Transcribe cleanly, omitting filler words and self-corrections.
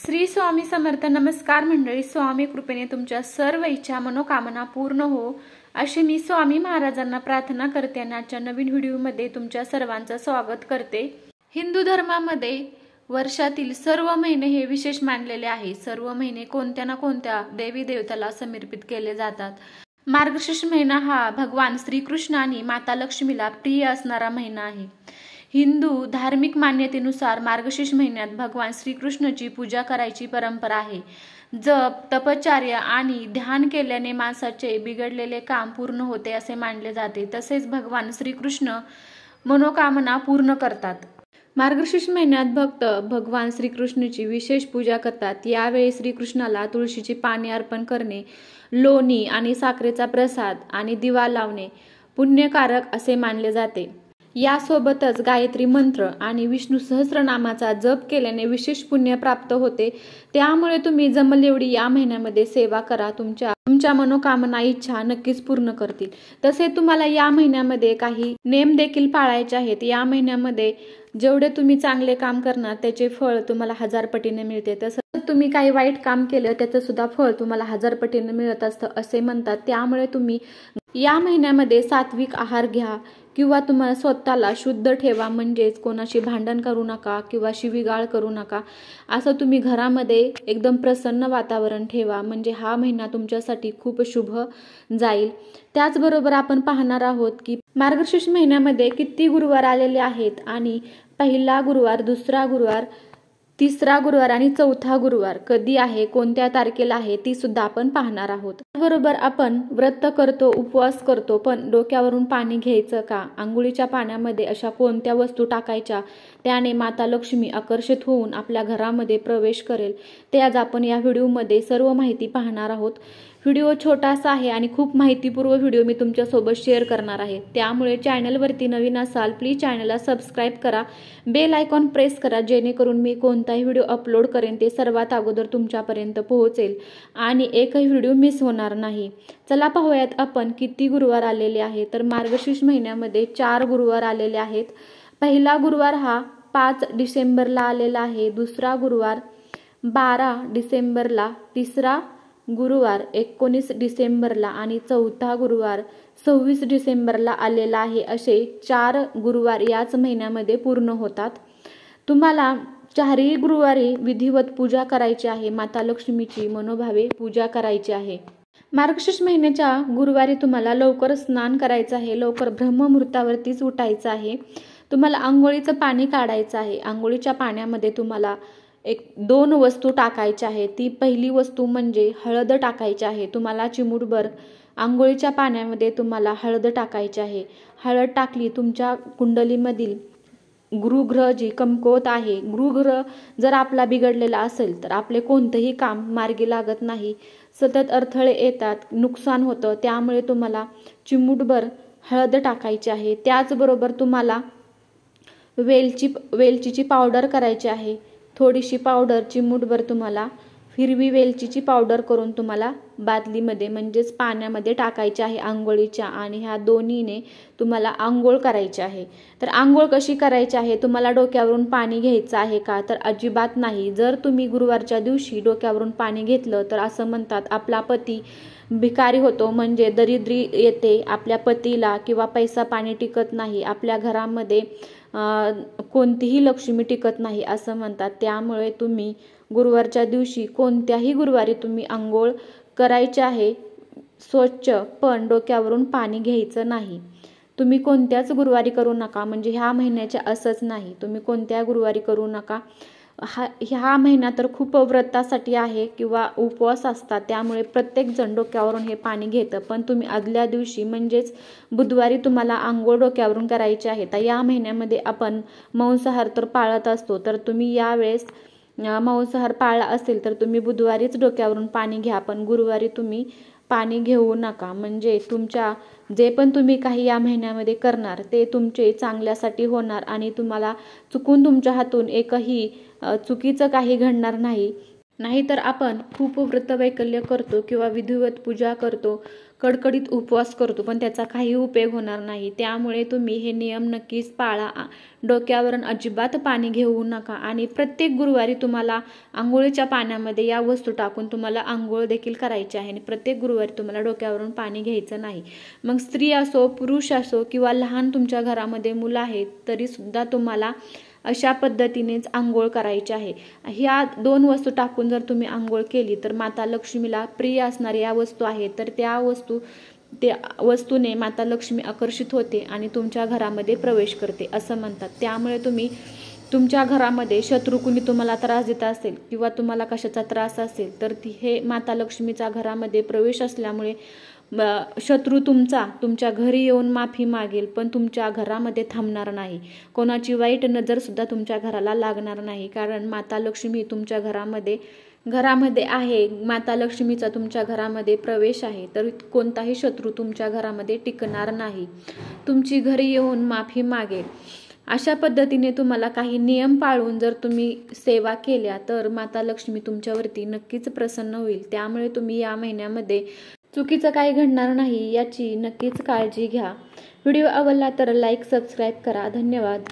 श्री स्वामी समर्थ. नमस्कार मंडळी. स्वामी कृपेने तुमच्या सर्व इच्छा मनोकामना पूर्ण हो अशी मी स्वामी महाराजांना प्रार्थना करते आणि आजच्या नवीन व्हिडिओमध्ये तुमच्या सर्वांचं स्वागत करते. हिंदू धर्मामध्ये वर्षातील सर्व महिने हे विशेष मानलेले आहे. सर्व महिने कोणत्या ना कोणत्या देवी देवताला समर्पित केले जातात. मार्गशीर्ष महिना हा भगवान श्रीकृष्ण आणि माता लक्ष्मीला प्रिय असणारा महिना आहे. हिंदू धार्मिक मान्यतेनुसार मार्गशीर्ष महिन्यात भगवान श्रीकृष्णाची पूजा करायची परंपरा आहे. जप, तपश्चर्य आणि ध्यान केल्याने माणसाचे बिघडलेले काम पूर्ण होते असे मानले जाते. तसेच भगवान श्रीकृष्ण मनोकामना पूर्ण करतात. मार्गशीर्ष महिन्यात भक्त भगवान श्रीकृष्णाची विशेष पूजा करतात. यावेळी श्रीकृष्णाला तुळशीची पाने अर्पण करणे, लोणी आणि साखरेचा प्रसाद आणि दिवा लावणे पुण्यकारक असे मानले जाते. यासोबतच गायत्री मंत्र आणि विष्णू सहस्रनामाचा जप केल्याने विशेष पुण्य प्राप्त होते. त्यामुळे तुम्ही जमल एवढी या महिन्यामध्ये सेवा करा. तुमच्या मनोकामना इच्छा नक्कीच पूर्ण करतील. तसे तुम्हाला या महिन्यामध्ये काही नेम देखील पाळायचे आहेत. या महिन्यामध्ये जेवढे तुम्ही चांगले काम करणार त्याचे फळ तुम्हाला 1000 पटीने मिळते. तसं तुम्ही काही वाईट काम केलं त्याचं सुद्धा फळ तुम्हाला 1000 पटीने मिळत असतं असे म्हणतात. त्यामुळे तुम्ही या महिन्यामध्ये सात्विक आहार घ्या किंवा तुम्हाला स्वतःला शुद्ध ठेवा. म्हणजेच कोणाशी भांडण करू नका किंवा शिवीगाळ करू नका. असं तुम्ही घरामध्ये एकदम प्रसन्न वातावरण ठेवा. म्हणजे हा महिना तुमच्यासाठी खूप शुभ जाईल. त्याचबरोबर आपण पाहणार आहोत की मार्गशीर्ष महिन्यामध्ये किती गुरुवार आलेले आहेत आणि पहिला गुरुवार, दुसरा गुरुवार, तिसरा गुरुवार आणि चौथा गुरुवार कधी आहे, कोणत्या तारखेला आहे ती सुद्धा आपण पाहणार आहोत. बरोबर आपण व्रत करतो, उपवास करतो, पण डोक्यावरून पाणी घ्यायचं का? आंघोळीच्या पाण्यामध्ये अशा कोणत्या वस्तू टाकायच्या त्याने माता लक्ष्मी आकर्षित होऊन आपल्या घरामध्ये प्रवेश करेल, ते आज आपण या व्हिडिओमध्ये सर्व माहिती पाहणार आहोत. व्हिडिओ छोटासा आहे आणि खूप माहितीपूर्ण व्हिडिओ मी तुमच्यासोबत शेअर करणार आहे. त्यामुळे चॅनलवरती नवीन असाल प्लीज चॅनलला सबस्क्राईब करा, बेल आयकॉन प्रेस करा, जेणेकरून मी कोणताही व्हिडिओ अपलोड करेन ते सर्वात अगोदर तुमच्यापर्यंत पोहोचेल आणि एकही व्हिडिओ मिस होणार नाही. चला पाहूयात आपण किती गुरुवार आलेले आहेत. तर मार्गशीर्ष महिन्यामध्ये 4 गुरुवार आलेले आहेत. पहिला गुरुवार हा 5 डिसेंबरला आलेला आहे, दुसरा गुरुवार 12 डिसेंबरला, तिसरा गुरुवार 19 डिसेंबरला आणि चौथा गुरुवार 26 डिसेंबरला आलेला आहे. असे 4 गुरुवार याच महिन्यामध्ये पूर्ण होतात. तुम्हाला 4ही गुरुवारी विधिवत पूजा करायची आहे. माता लक्ष्मीची मनोभावे पूजा करायची आहे. मार्गशीर्ष महिन्याच्या गुरुवारी तुम्हाला लवकर स्नान करायचं आहे. लवकर ब्रह्ममुहूर्तावरतीच उठायचं आहे. तुम्हाला आंघोळीचं पाणी काढायचं आहे. आंघोळीच्या पाण्यामध्ये तुम्हाला 2 वस्तू टाकायच्या आहेत. ती पहिली वस्तू म्हणजे हळद टाकायची आहे. तुम्हाला चिमूटभर आंघोळीच्या पाण्यामध्ये तुम्हाला हळद टाकायची आहे. हळद टाकली तुमच्या कुंडलीमधील गृहग्रह जी कमकुवत आहे, गृहग्रह जर आपला बिघडलेला असेल तर आपले कोणतेही काम मार्गी लागत नाही, सतत अडथळे येतात, नुकसान होतं. त्यामुळे तुम्हाला चिमूटभर हळद टाकायची आहे. त्याचबरोबर तुम्हाला वेलचीची पावडर करायची आहे. थोडीशी पावडर चिमूटभर तुम्हाला हिरवी वेलचीची पावडर करून तुम्हाला बादलीमध्ये म्हणजेच पाण्यामध्ये टाकायची आहे आंघोळीच्या, आणि ह्या दोन्हीने तुम्हाला आंघोळ करायची आहे. तर आंघोळ कशी करायची आहे? तुम्हाला डोक्यावरून पाणी घ्यायचं आहे का? तर अजिबात नाही. जर तुम्ही गुरुवारच्या दिवशी डोक्यावरून पाणी घेतलं तर असं म्हणतात आपला पती भिकारी होतो, म्हणजे दरिद्री येते आपल्या पतीला किंवा पैसा पाणी टिकत नाही, आपल्या घरामध्ये कोणतीही लक्ष्मी टिकत नाही असं म्हणतात. त्यामुळे तुम्ही गुरुवारच्या दिवशी कोणत्याही गुरुवारी तुम्ही आंघोळ करायची आहे स्वच्छ, पण डोक्यावरून पाणी घ्यायचं नाही. तुम्ही कोणत्याच गुरुवारी करू नका. म्हणजे ह्या महिन्याच्या असंच नाही, तुम्ही कोणत्या गुरुवारी करू नका. ह्या महिना तर खूप व्रतासाठी आहे किंवा उपवास असतात, त्यामुळे प्रत्येक जण डोक्यावरून हे पाणी घेतं. पण तुम्ही आदल्या दिवशी म्हणजेच बुधवारी तुम्हाला आंघोळ डोक्यावरून करायची आहे. तर या महिन्यामध्ये आपण मांसाहार तर पाळत असतो, तर तुम्ही यावेळेस मांसाहार पाळला असेल तर तुम्ही बुधवारीच डोक्यावरून पाणी घ्या, पण गुरुवारी तुम्ही पाणी घेऊ नका. म्हणजे तुमच्या जे पण तुम्ही काही या महिन्यामध्ये करणार ते तुमचे चांगल्यासाठी होणार आणि तुम्हाला चुकून तुमच्या हातून एकही चुकीचं काही घडणार नाही. नाहीतर आपण खूप व्रतवैकल्य करतो किंवा विधिवत पूजा करतो, कडकडीत उपवास करतो, पण त्याचा काही उपयोग होणार नाही। त्यामुळे तुम्ही हे नियम नक्कीच पाळा। डोक्यावरून अजिबात पाणी घेऊ नका आणि प्रत्येक गुरुवारी तुम्हाला आंघोळीच्या पाण्यामध्ये या वस्तू टाकून तुम्हाला आंघोळ देखील करायची आहे आणि प्रत्येक गुरुवारी तुम्हाला डोक्यावरून पाणी घ्यायचं नाही। मग स्त्री असो, पुरुष असो किंवा लहान तुमच्या घरामध्ये मुलं आहेत तरी सुद्धा तुम्हाला अशा पद्धतीनेच आंघोळ करायची आहे। ह्या 2 वस्तू टाकून जर तुम्ही आंघोळ केली तर माता लक्ष्मीला प्रिय असणाऱ्या या वस्तू आहेत, तर त्या वस्तूने माता लक्ष्मी आकर्षित होते आणि तुमच्या घरामध्ये प्रवेश करते असं म्हणतात। त्यामुळे तुम्ही तुमच्या घरामध्ये शत्रू कुणी तुम्हाला त्रास देत असेल किंवा तुम्हाला कशाचा त्रास असेल तर हे माता लक्ष्मीचा घरामध्ये प्रवेश असल्यामुळे शत्रू तुमच्या घरी येऊन माफी मागेल, पण तुमच्या घरामध्ये थांबणार नाही। कोणाची वाईट नजर सुद्धा तुमच्या घराला लागणार नाही, कारण माता लक्ष्मी तुमच्या घरामध्ये आहे। माता लक्ष्मीचा तुमच्या घरामध्ये प्रवेश आहे, तर कोणताही शत्रू तुमच्या घरामध्ये टिकणार नाही, तुमची घरी येऊन माफी मागेल। अशा पद्धतीने तुम्हाला काही नियम पाळून जर तुम्ही सेवा केल्या तर माता लक्ष्मी तुमच्यावरती नक्कीच प्रसन्न होईल। त्यामुळे तुम्ही या महिन्यामध्ये चुकीचं काही घडणार नाही याची नक्कीच काळजी घ्या। व्हिडिओ आवडला तर लाईक, सबस्क्राईब करा। धन्यवाद।